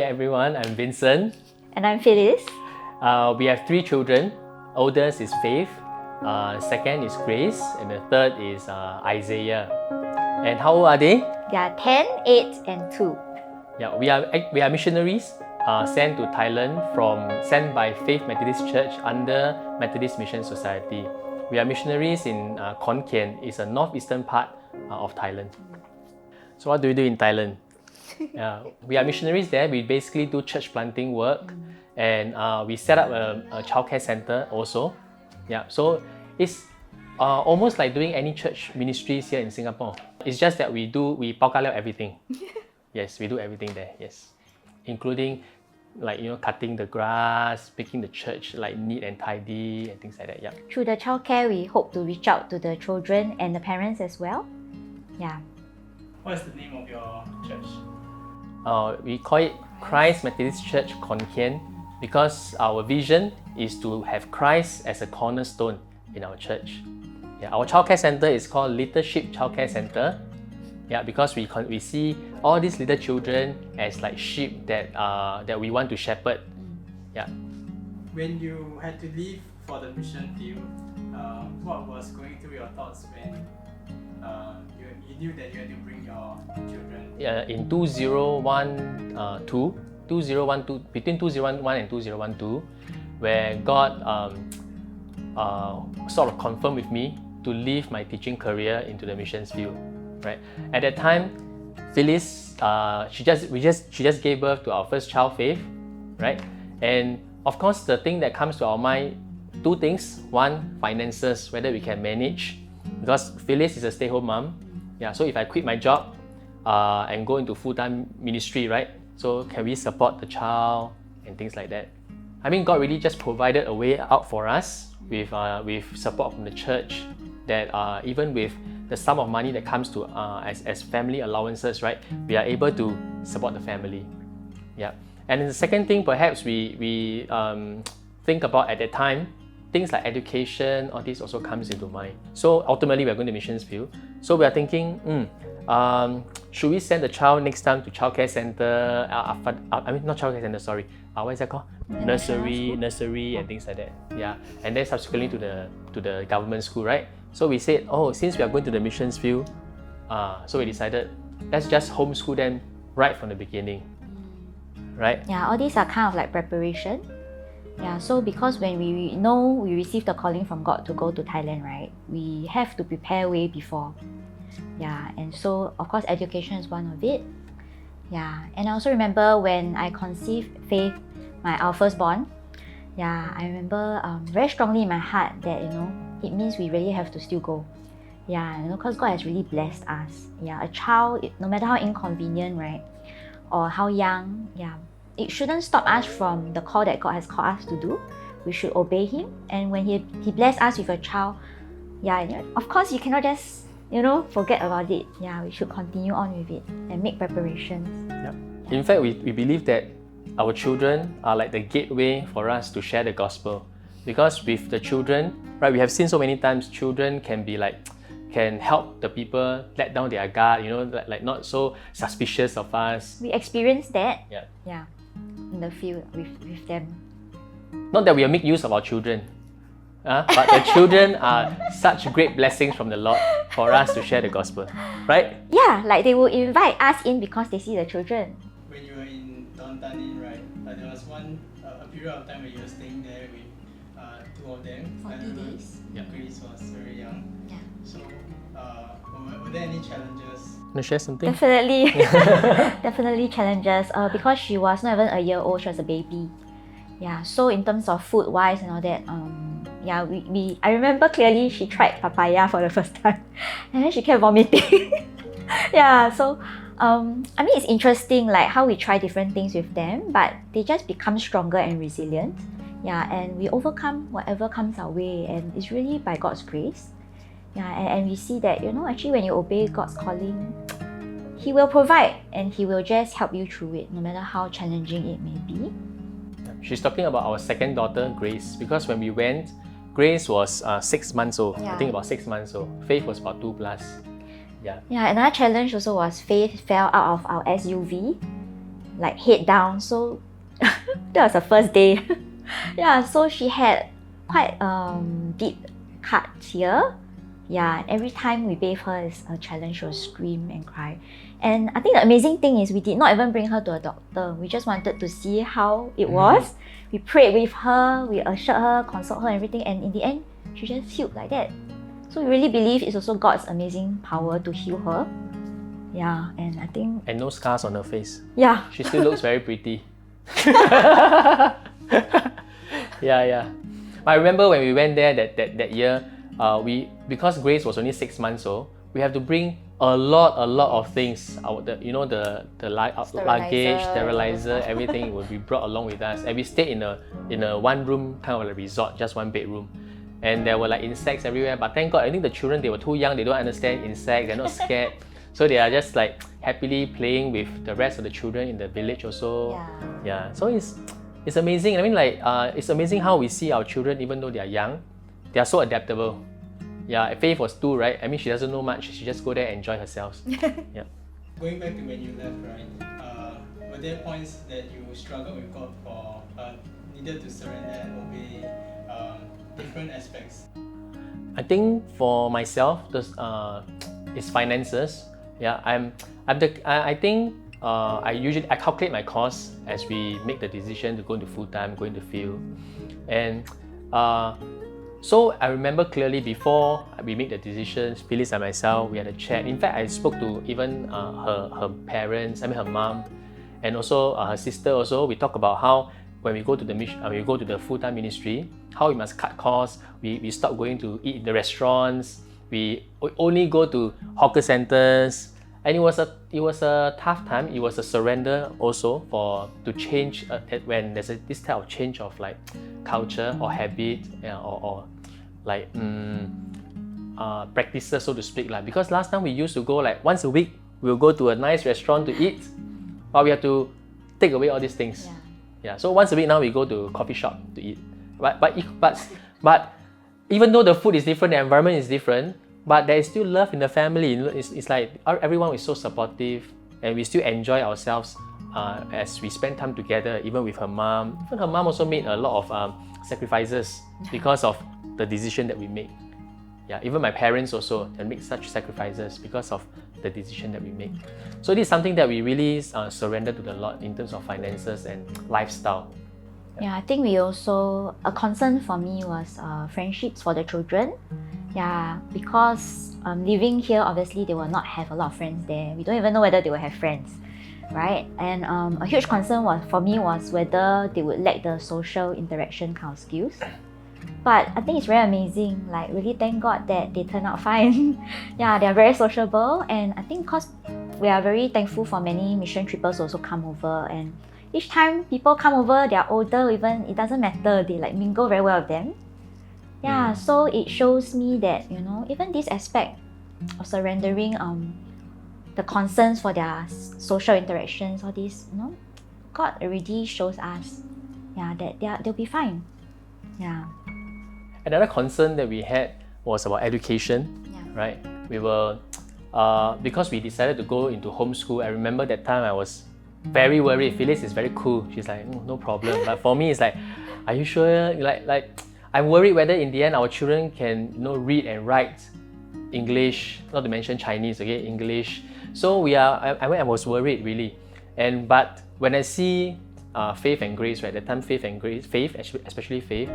everyone, I'm Vincent. And I'm Phyllis. We have 3 children. Oldest is Faith, second is Grace, and the third is Isaiah. And how old are they? They are 10, 8, and 2. Yeah, we are missionaries sent to Thailand sent by Faith Methodist Church under Methodist Mission Society. We are missionaries in Khon Kaen, it's a northeastern part of Thailand. So what do we do in Thailand? We are missionaries there. We basically do church planting work, and we set up a childcare center also. Yeah, so it's almost like doing any church ministries here in Singapore. It's just that we pao everything. Yes, we do everything there. Yes, including cutting the grass, making the church neat and tidy and things like that. Yeah. Through the childcare, we hope to reach out to the children and the parents as well. Yeah. What is the name of your church? We call it Christ Methodist Church Khon Kaen because our vision is to have Christ as a cornerstone in our church. Yeah, our childcare center is called Little Sheep Childcare Center. Yeah, because we see all these little children as like sheep that we want to shepherd. Yeah. When you had to leave for the mission field, what was going through your thoughts when you knew that you had to bring your children? In 2012, between 2011 and 2012, where God sort of confirmed with me to leave my teaching career into the missions field. Right. At that time, Phyllis, she just gave birth to our first child, Faith. Right. And of course, the thing that comes to our mind, 2 things. One, finances, whether we can manage, because Phyllis is a stay-home mom. Yeah. So if I quit my job and go into full-time ministry, right? So can we support the child and things like that? I mean, God really just provided a way out for us with support from the church. That even with the sum of money that comes to as family allowances, right? We are able to support the family. Yeah. And then the second thing, perhaps we think about at that time, things like education, all this also comes into mind. So ultimately, we are going to missions field. So we are thinking, should we send the child next time to childcare center? Not childcare center, sorry. What is that called? Nursery and things like that. Yeah. And then subsequently to the government school, right? So we said, since we are going to the missions field, so we decided, let's just homeschool them right from the beginning. Right? Yeah, all these are kind of like preparation. Yeah, so because when we know we received the calling from God to go to Thailand, right, we have to prepare way before. Yeah, and so of course education is one of it. Yeah, and I also remember when I conceived Faith, our firstborn. Yeah, I remember very strongly in my heart that it means we really have to still go. Yeah, because God has really blessed us. Yeah, a child, no matter how inconvenient, right, or how young, yeah, it shouldn't stop us from the call that God has called us to do. We should obey Him. And when He blessed us with a child, yeah, of course you cannot just forget about it. Yeah, we should continue on with it and make preparations. Yep. In fact, we believe that our children are like the gateway for us to share the gospel. Because with the children, right, we have seen so many times children can help the people let down their guard, like not so suspicious of us. We experienced that. Yeah. In the field with them. Not that we make use of our children, but the children are such great blessings from the Lord for us to share the gospel, right? Yeah, like they will invite us in because they see the children. When you were in Don Tan In, right, there was a period of time where you were staying there with 2 of them. For 2 days. Yeah. Grace was very young. Yeah. So were there any challenges? Want to share something? Definitely. Definitely challenges because she was not even a year old, she was a baby. Yeah, so in terms of food wise and all that, I remember clearly she tried papaya for the first time and then she kept vomiting. Yeah, so it's interesting like how we try different things with them, but they just become stronger and resilient. Yeah, and we overcome whatever comes our way, and it's really by God's grace. Yeah, and we see that actually when you obey God's calling, He will provide and He will just help you through it, no matter how challenging it may be. She's talking about our second daughter, Grace, because when we went, Grace was 6 months old. Yeah. I think about 6 months old. Faith was about 2+. Yeah. Yeah, another challenge also was Faith fell out of our SUV. like head down. So that was the first day. Yeah, so she had quite deep cuts here. Yeah, every time we bathe her is a challenge. She will scream and cry. And I think the amazing thing is we did not even bring her to a doctor. We just wanted to see how it was. We prayed with her, we assured her, consult her, everything, and in the end, she just healed like that. So we really believe it's also God's amazing power to heal her. Yeah, and I think... And no scars on her face. Yeah. She still looks very pretty. Yeah. I remember when we went there that year, because Grace was only 6 months old, we have to bring a lot of things. The luggage, sterilizer, everything will be brought along with us. And we stayed in a one room kind of a resort, just one bedroom. And there were like insects everywhere. But thank God, I think the children, they were too young, they don't understand insects, they're not scared. So they are just like happily playing with the rest of the children in the village also. Yeah. So it's amazing. I mean, like it's amazing how we see our children, even though they are young, they are so adaptable. Yeah, Faith was 2, right? I mean, she doesn't know much. She just go there and enjoy herself. Yeah. Going back to when you left, right? Were there points that you struggled with God for, needed to surrender and obey different aspects? I think for myself, it's finances. Yeah, I think I calculate my costs as we make the decision to go into full time, go into field, and so I remember clearly before we make the decisions, Phyllis and myself, we had a chat. In fact, I spoke to even her parents, her mom, and also her sister. Also, we talk about how when we go to the full-time ministry, how we must cut costs. We stop going to eat in the restaurants. We only go to hawker centers, and it was a tough time. It was a surrender also to change when there's this type of change of like culture or habit or like practices, so to speak. Like, because last time we used to go like once a week, we'll go to a nice restaurant to eat, but we have to take away all these things. Yeah. So once a week now we go to a coffee shop to eat. But even though the food is different, the environment is different, but there is still love in the family. It's like everyone is so supportive, and we still enjoy ourselves as we spend time together, even with her mom. Even her mom also made a lot of sacrifices because of the decision that we made. Yeah, even my parents also, they make such sacrifices because of the decision that we make. So this is something that we really surrender to the Lord in terms of finances and lifestyle. Yeah, I think we also, a concern for me was friendships for the children. Yeah, because living here, obviously they will not have a lot of friends there. We don't even know whether they will have friends, right? And a huge concern for me was whether they would lack the social interaction kind of skills. But I think it's very amazing, like really thank God that they turn out fine. Yeah, they're very sociable, and I think because we are very thankful for many mission trippers also come over, and each time people come over, they are older, even it doesn't matter, they like mingle very well with them. Yeah, so it shows me that, even this aspect of surrendering the concerns for their social interactions, all this, God already shows us, that they'll be fine. Yeah. Another concern that we had was about education, right? We were, because we decided to go into homeschool, I remember that time I was very worried. Phyllis is very cool. She's like, no problem. But for me, it's like, are you sure? Like, I'm worried whether in the end our children can, read and write English, not to mention Chinese, okay, English. So I was worried really. But when I see Faith and Grace, right, that time Faith, especially Faith,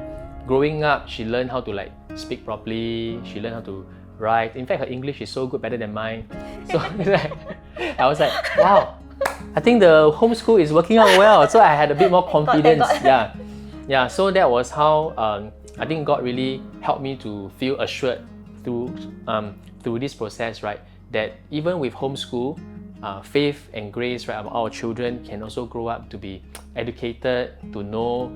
growing up, she learned how to speak properly. She learned how to write. In fact, her English is so good, better than mine. So I was like, wow, I think the homeschool is working out well. So I had a bit more confidence. Yeah. So that was how I think God really helped me to feel assured through this process, right? That even with homeschool, Faith and Grace, right, our children can also grow up to be educated, to know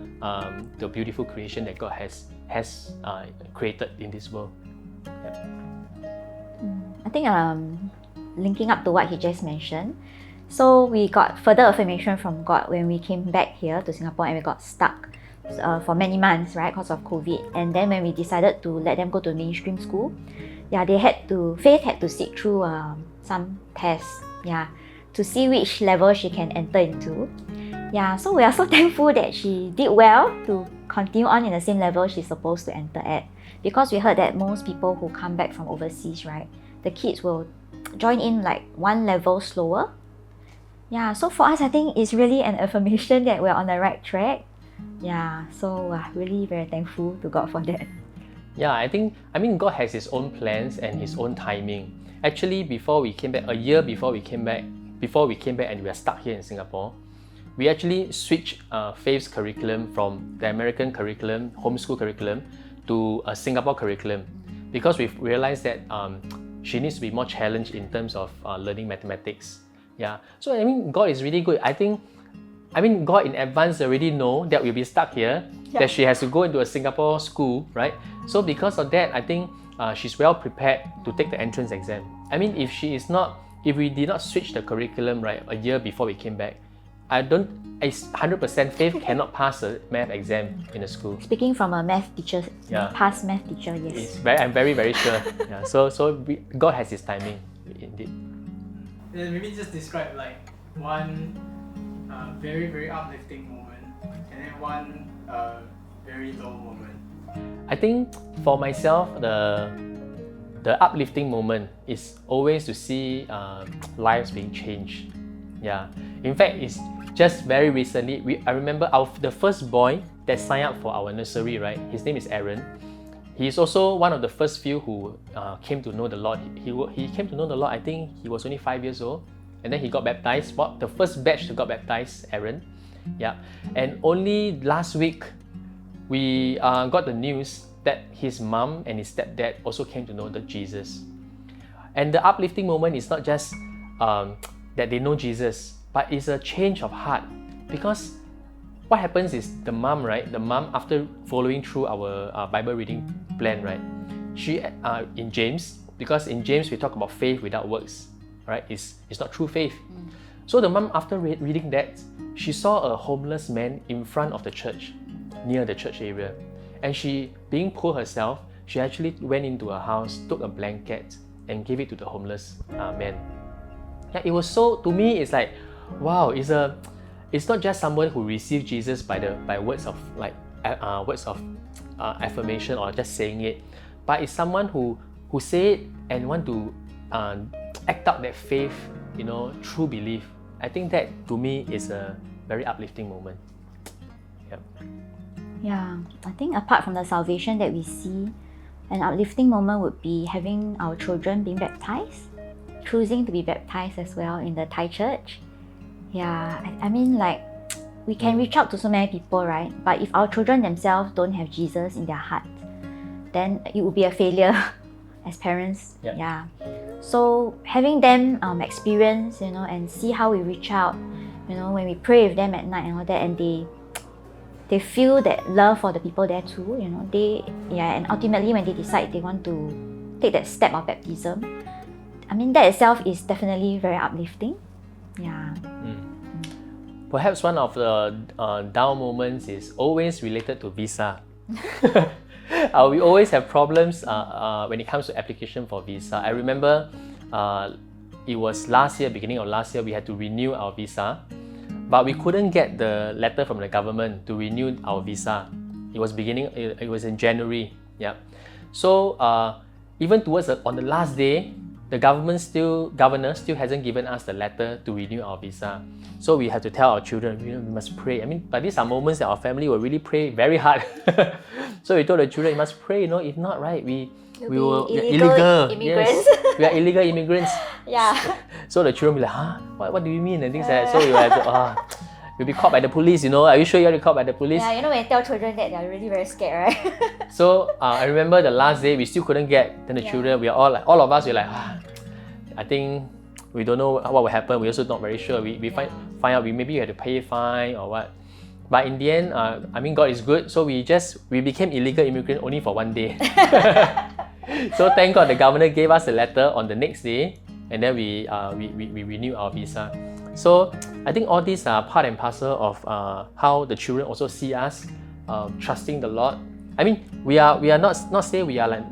the beautiful creation that God has created in this world. Yeah. I think linking up to what he just mentioned, so we got further affirmation from God when we came back here to Singapore and we got stuck for many months, right, because of COVID. And then when we decided to let them go to mainstream school, Faith had to sit through some tests, to see which level she can enter into. Yeah, so we are so thankful that she did well to continue on in the same level she's supposed to enter at. Because we heard that most people who come back from overseas, right, the kids will join in like one level slower. Yeah, so for us, I think it's really an affirmation that we're on the right track. Yeah, so we're really very thankful to God for that. Yeah, I mean God has His own plans and His own timing. Actually, before we came back, a year before we came back and we were stuck here in Singapore, we actually switched Faith's curriculum from the American curriculum, homeschool curriculum, to a Singapore curriculum, because we've realized that she needs to be more challenged in terms of learning mathematics. Yeah, so I mean God is really good. I mean God in advance already know that we'll be stuck here, that she has to go into a Singapore school, right? So because of that, I think she's well prepared to take the entrance exam. I mean, if we did not switch the curriculum, right, a year before we came back, it's 100% Faith cannot pass a math exam in the school. Speaking from a math teacher, past math teacher, yes. I'm very, very sure. Yeah, so God has His timing, indeed. Maybe just describe like one very, very uplifting moment and then one very low moment. I think for myself, the uplifting moment is always to see lives being changed. Yeah. In fact, it's just very recently, I remember the first boy that signed up for our nursery, right? His name is Aaron. He is also one of the first few who came to know the Lord. He came to know the Lord, I think he was only 5 years old. And then he got baptized. The first batch to got baptized, Aaron. Yeah. And only last week, we got the news that his mom and his stepdad also came to know the Jesus. And the uplifting moment is not just that they know Jesus, but it's a change of heart. Because what happens is the mom, right? The mom, after following through our Bible reading plan, right? She in James, because in James we talk about faith without works, right? It's not true faith. So the mom, after reading that, she saw a homeless man in front of the church, near the church area. And she, being poor herself, she actually went into a house, took a blanket, and gave it to the homeless man. Yeah, it was so, to me, it's like, wow, it's not just someone who received Jesus by words of affirmation or just saying it, but it's someone who say it and want to act out that faith, through belief. I think that to me is a very uplifting moment. Yep. Yeah, I think apart from the salvation that we see, an uplifting moment would be having our children being baptized, choosing to be baptized as well in the Thai church. Yeah, I mean, like, we can reach out to so many people, right? But if our children themselves don't have Jesus in their heart, then it would be a failure as parents. Yeah. So having them experience, and see how we reach out, when we pray with them at night and all that, and they feel that love for the people there too, and ultimately when they decide they want to take that step of baptism, I mean, that itself is definitely very uplifting. Yeah. Perhaps one of the down moments is always related to visa. We always have problems when it comes to application for visa. I remember it was beginning of last year, we had to renew our visa, but we couldn't get the letter from the government to renew our visa. It was in January. Yeah. So even on the last day, the governor still hasn't given us the letter to renew our visa. So we have to tell our children, we must pray. I mean, but these are moments that our family will really pray very hard. So we told the children, you must pray, if not, right, we will illegal immigrants. Yes, we are illegal immigrants. Yeah. So the children will be like, huh? What do you mean? And things like that. So we will have to, you'll be caught by the police, Are you sure you're caught by the police? Yeah, when you tell children that, they're really very scared, right? So I remember the last day, we still couldn't get. Then the children, we are all of us, we're like, I think we don't know what will happen. We're also not very sure. We find out maybe you have to pay a fine or what. But in the end, God is good. So we became illegal immigrant only for one day. So thank God the governor gave us a letter on the next day, and then we renewed our visa. So I think all these are part and parcel of how the children also see us trusting the Lord. I mean, we are not say we are like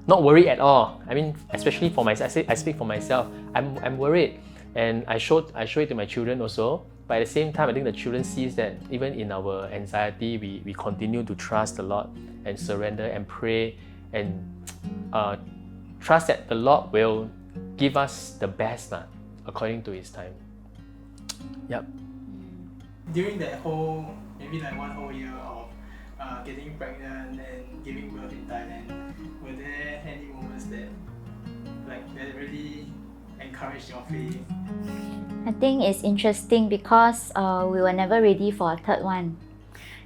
not worried at all. I mean, especially for myself, I speak for myself. I'm worried And I show it to my children also. But at the same time, I think the children sees that even in our anxiety, we continue to trust the Lord and surrender and pray and trust that the Lord will give us the best according to His time. Yep. During that whole, maybe like 1 whole year of getting pregnant and giving birth in Thailand, were there any moments that really encouraged your faith? I think it's interesting because we were never ready for a third one.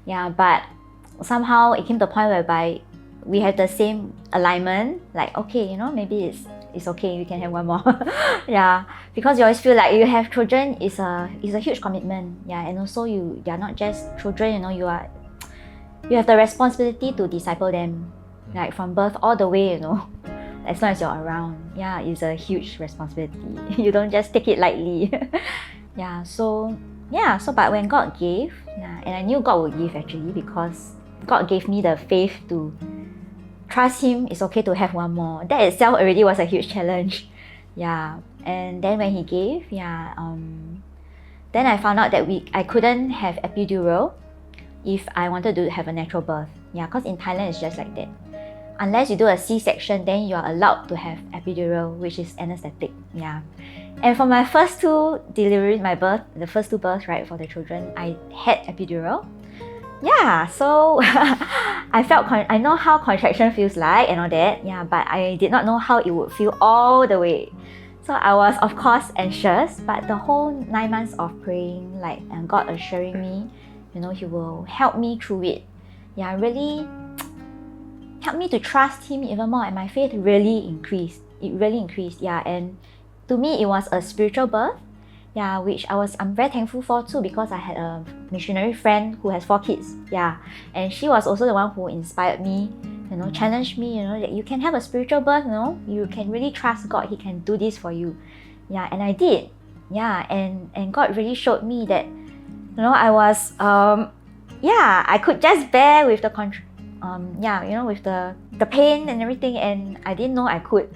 Yeah, but somehow it came to a point whereby we had the same alignment, like, okay, you know, maybe it's okay, we can have one more. Yeah, because you always feel like you have children is a huge commitment. Yeah, and also you are not just children, you know, you have the responsibility to disciple them, like from birth all the way, you know, as long as you're around. Yeah, it's a huge responsibility. You don't just take it lightly. So but when God gave, and I knew God would give actually, because God gave me the faith to trust Him. It's okay to have one more. That itself already was a huge challenge. Yeah, and then when He gave, then I found out that I couldn't have epidural if I wanted to have a natural birth. Yeah, because in Thailand it's just like that. Unless you do a C-section, then you are allowed to have epidural, which is anesthetic. Yeah, and for my first two deliveries, the first two births, right, for the children, I had epidural. Yeah, so I know how contraction feels like and all that. Yeah, but I did not know how it would feel all the way. So I was, of course, anxious, but the whole 9 months of praying, and God assuring me, you know, He will help me through it. Yeah, really helped me to trust Him even more, and my faith really increased. It really increased. Yeah, and to me, it was a spiritual birth. Yeah, which I'm very thankful for too, because I had a missionary friend who has 4 kids. Yeah, and she was also the one who inspired me, you know, challenged me, you know, that you can have a spiritual birth, you know, you can really trust God, He can do this for you. Yeah, and I did. Yeah, and God really showed me that, you know, I was, I could just bear with the with the pain and everything, and I didn't know I could.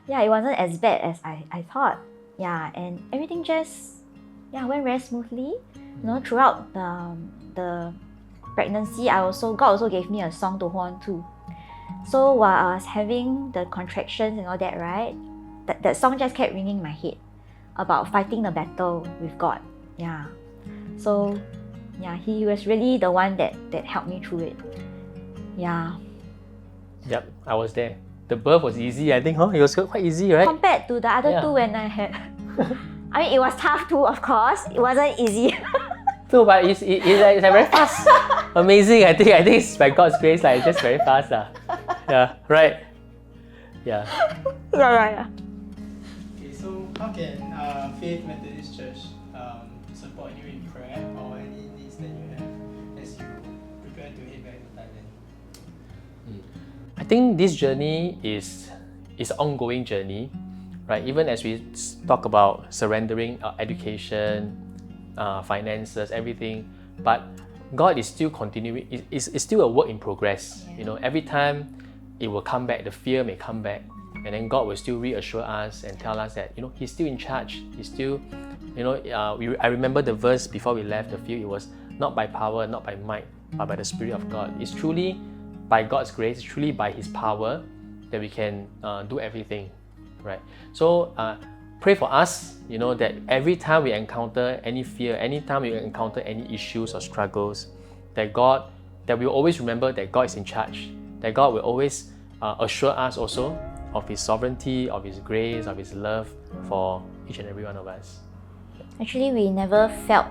Yeah, it wasn't as bad as I thought. Yeah, and everything just went very smoothly. You know, throughout the pregnancy, God also gave me a song to hold on to. So while I was having the contractions and all that, right, that song just kept ringing in my head about fighting the battle with God. Yeah. So He was really the one that helped me through it. Yeah. Yep, I was there. The birth was easy, I think, huh? It was quite easy, right? Compared to the other two when I had... I mean, it was tough too, of course. It wasn't easy. No, but it's like very fast. Amazing, I think it's by God's grace, it's just very fast. Yeah, right? Yeah. Yeah. Okay, so how can Faith Methodist Church support you in prayer or any needs that you have as you prepare to head back to Thailand? I think this journey is an ongoing journey, right? Even as we talk about surrendering our education, finances, everything, but God is still continuing. It's still a work in progress. You know, every time it will come back, the fear may come back, and then God will still reassure us and tell us that, you know, He's still in charge. He's still, you know, I remember the verse before we left the field. It was not by power, not by might, but by the Spirit of God. It's truly by God's grace, it's truly by His power that we can do everything, right? So pray for us, you know, that every time we encounter any fear, anytime we encounter any issues or struggles, that we will always remember that God is in charge, that God will always assure us also of His sovereignty, of His grace, of His love for each and every one of us. Actually, we never felt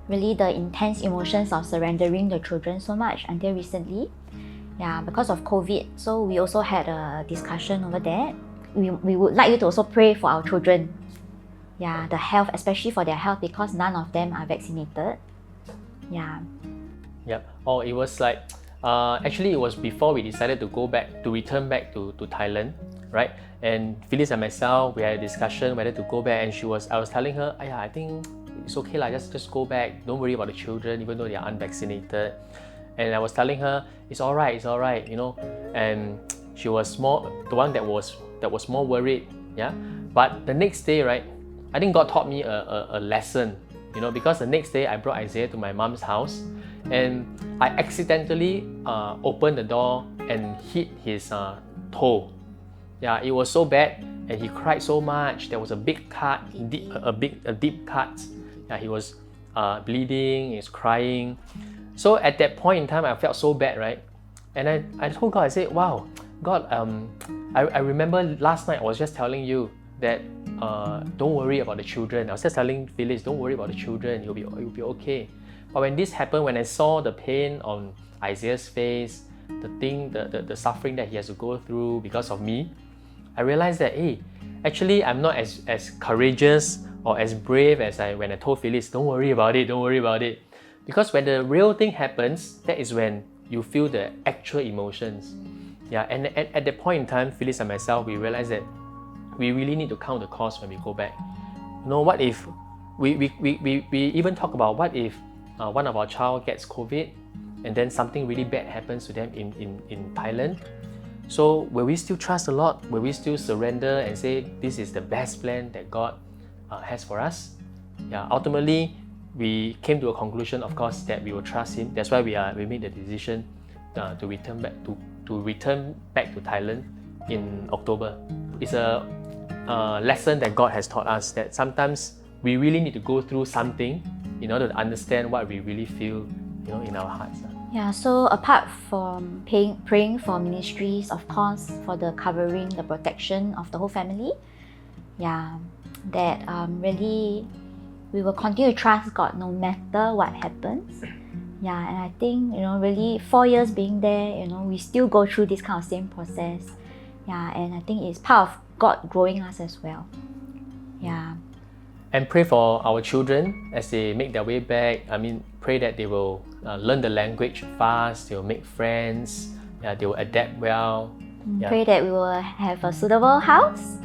really the intense emotions of surrendering the children so much until recently. Yeah, because of COVID. So we also had a discussion over that. We would like you to also pray for our children. Yeah, the health, especially for their health, because none of them are vaccinated. Yeah. Yep. Oh, it was like, actually it was before we decided to return back to Thailand, right? And Phyllis and myself, we had a discussion whether to go back, and I was telling her, I think it's okay, just go back. Don't worry about the children, even though they are unvaccinated. And I was telling her, it's all right, you know. And she was the one that was more worried, yeah. But the next day, right, I think God taught me a lesson, you know, because the next day I brought Isaiah to my mom's house, and I accidentally opened the door and hit his toe. Yeah, it was so bad, and he cried so much. There was a big cut, a deep cut. Yeah, he was bleeding, he was crying. So at that point in time, I felt so bad, right? And I told God, I said, wow, God, I remember last night I was just telling you that don't worry about the children. I was just telling Phyllis, don't worry about the children, you'll be okay. But when this happened, when I saw the pain on Isaiah's face, the suffering that he has to go through because of me, I realized that, hey, actually I'm not as courageous or as brave as when I told Phyllis, don't worry about it, don't worry about it. Because when the real thing happens, that is when you feel the actual emotions. Yeah, and at that point in time, Phyllis and myself, we realized that we really need to count the cost when we go back. You know, what if, we even talk about what if one of our child gets COVID and then something really bad happens to them in Thailand. So will we still trust the Lord? Will we still surrender and say this is the best plan that God has for us? Yeah, ultimately we came to a conclusion, of course, that we will trust Him. That's why we made the decision to return back to Thailand in October. It's a lesson that God has taught us, that sometimes we really need to go through something in order to understand what we really feel, you know, in our hearts. Yeah, so apart from praying for ministries, of course, for the covering, the protection of the whole family, yeah, that really we will continue to trust God no matter what happens. Yeah, and I think, you know, really 4 years being there, you know, we still go through this kind of same process. Yeah, and I think it's part of God growing us as well. Yeah. And pray for our children as they make their way back. I mean, pray that they will learn the language fast, they will make friends, they will adapt well. Yeah. Pray that we will have a suitable house.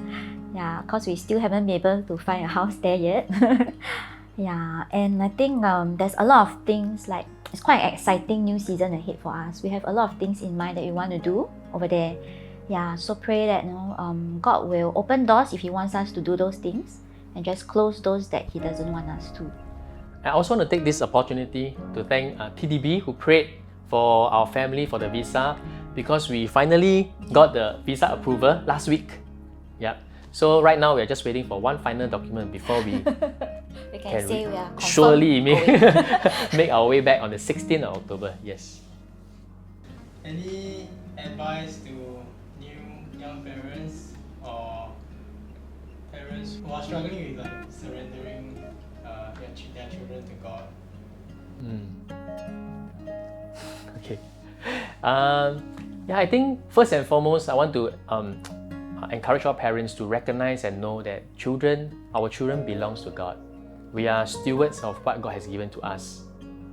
Yeah, because we still haven't been able to find a house there yet. Yeah, and I think there's a lot of things, like it's quite an exciting new season ahead for us. We have a lot of things in mind that we want to do over there. Yeah, so pray that, you know, God will open doors if He wants us to do those things, and just close those that He doesn't want us to. I also want to take this opportunity to thank TDB, who prayed for our family for the visa, because we finally got the visa approval last week. Yeah. So right now we are just waiting for one final document before we can say we are surely make our way back on the 16th of October. Yes. Any advice to new young parents or parents who are struggling with like surrendering their children to God? Okay. Yeah, I think first and foremost, I want to encourage our parents to recognize and know that our children belongs to God. We are stewards of what God has given to us,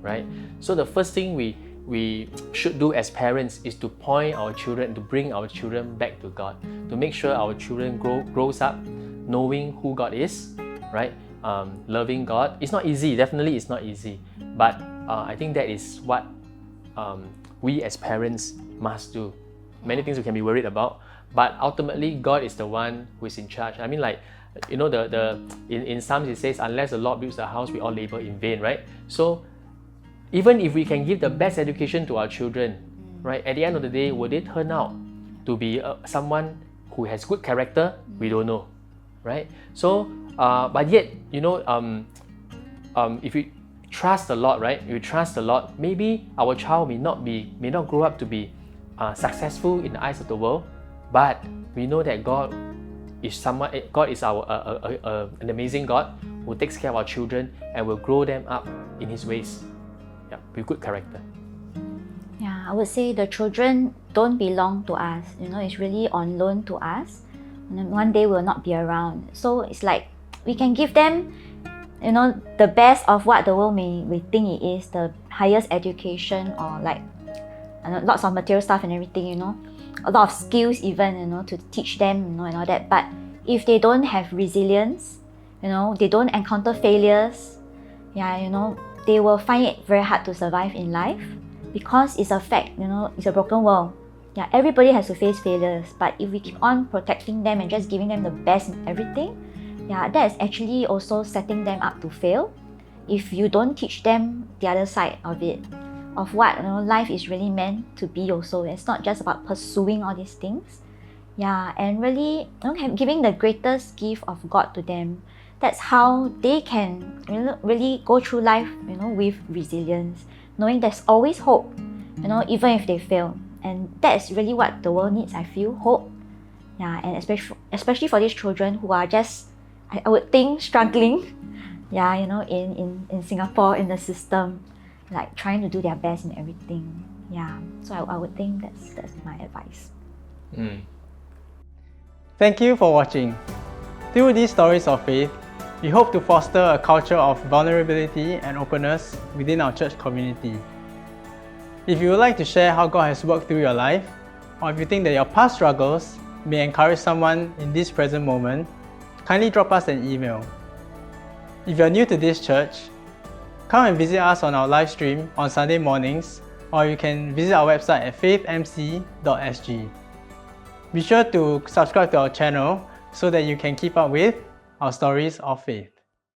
right? So the first thing we should do as parents is to point our children, to bring our children back to God, to make sure our children grows up knowing who God is, right? Loving God. It's not easy, definitely it's not easy, but I think that is what we as parents must do. Many things we can be worried about, but ultimately God is the one who is in charge. I mean, like, you know, in Psalms it says, unless the Lord builds the house, we all labor in vain, right? So even if we can give the best education to our children, right, at the end of the day, will they turn out to be someone who has good character? We don't know, right? So but yet, you know, if we trust the Lord, right? We trust the Lord. Maybe our child may not grow up to be successful in the eyes of the world, but we know that God is an amazing God who takes care of our children and will grow them up in His ways, with good character. Yeah, I would say the children don't belong to us. You know, it's really on loan to us, and then one day we'll not be around. So it's like we can give them, you know, the best of what the world may think it is, the highest education, or like lots of material stuff and everything, you know, a lot of skills even, you know, to teach them, you know, and all that. But if they don't have resilience, you know, they don't encounter failures, you know, they will find it very hard to survive in life, because it's a fact, you know, it's a broken world. Yeah, everybody has to face failures, but if we keep on protecting them and just giving them the best in everything, yeah, that is actually also setting them up to fail. If you don't teach them the other side of it, of what life is really meant to be also. It's not just about pursuing all these things. Yeah, and really giving the greatest gift of God to them. That's how they can really go through life with resilience, knowing there's always hope, even if they fail. And that is really what the world needs, I feel, hope. Yeah, and especially for these children who are just, I would think, struggling, yeah, in Singapore, in the system, like trying to do their best in everything. Yeah, so I would think that's my advice. Thank you for watching. Through these stories of faith, we hope to foster a culture of vulnerability and openness within our church community. If you would like to share how God has worked through your life, or if you think that your past struggles may encourage someone in this present moment, kindly drop us an email. If you're new to this church, come and visit us on our live stream on Sunday mornings, or you can visit our website at faithmc.sg. Be sure to subscribe to our channel so that you can keep up with our stories of faith.